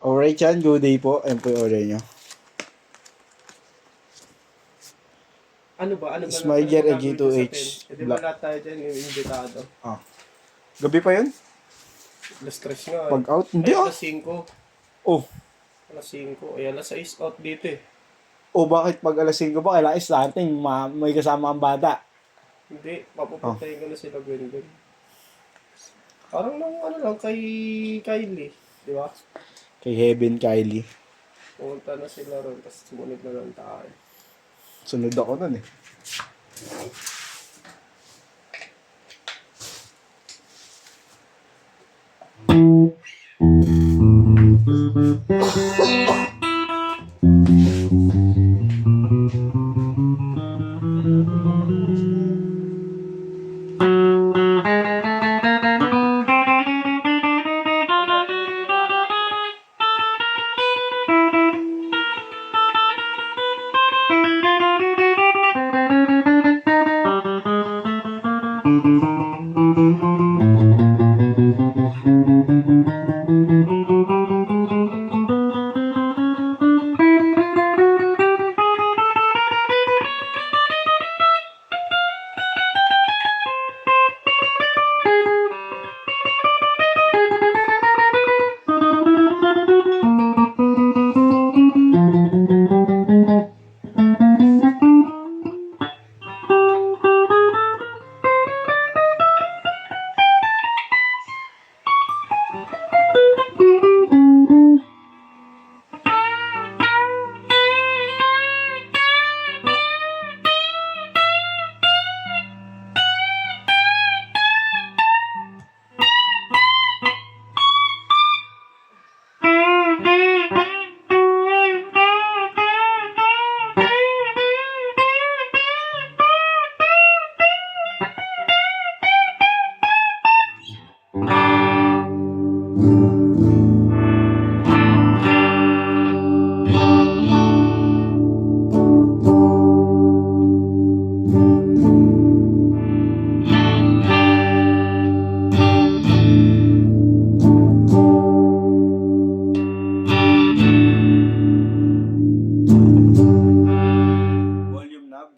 Alright yan, good day po. Ayun po yung order nyo. Ano ba? Smiger Ano gagawin dyan sa AG2H 10? Di ba Black. lahat tayo dyan yung invitado? Ah. Gabi pa yun? Alas 3 nga. Pag out? Hindi Ay, ah. alas 5. Oh. Alas 5. Ay, alas 6 out dito eh. Oh, bakit pag alas 5 ba kailangan starting? May kasama ang bata. Hindi, papupuntahin ko na sila Gwen. Parang nang ano lang kay Kylie. Di ba? Kay Heaven Kylie. Pumunta na sila ron, tapos sumunod na lang tayo. Sunod ako nun eh. Volume knob.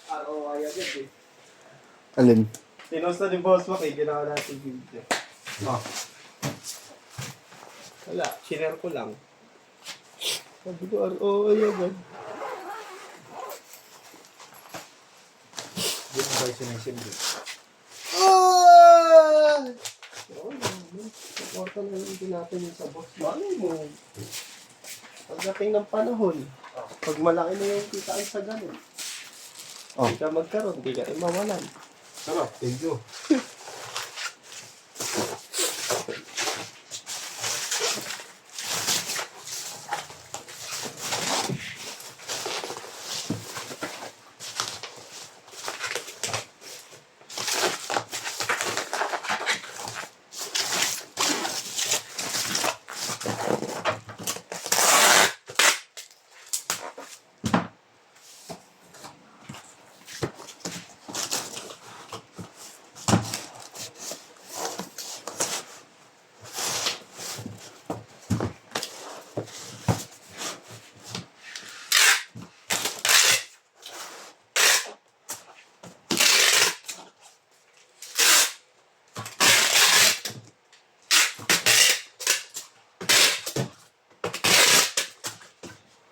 ROI agad eh. Alin? Pinost na ni Boss Mac eh, ginawa natin video. Ah. Wala, share ko lang. Sabi ko, ROI agad. Hindi mo kayo sinisindi. Oo, supportan na lang din natin yung sa boss. Malay mo. Pagdating ng panahon, pag malaki na yung kitaan sa ganun, Oh. hindi ka magkaroon, hindi ka mawalan. Sarap, thank you.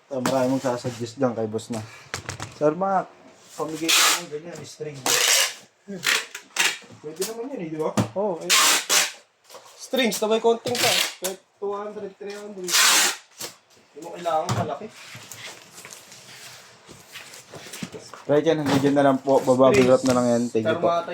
So, maraming magsasuggest dyan kay boss na. Sir Mac, pamigay ko naman ganyan, string. Pwede naman yun eh, di ba? Oo, oh, strings na may konting pa. 200, 300. Hindi mo kailangan malaki. Right yan, hanggang dyan na lang po. Bababirat na lang yan. Thank you po. Tarmata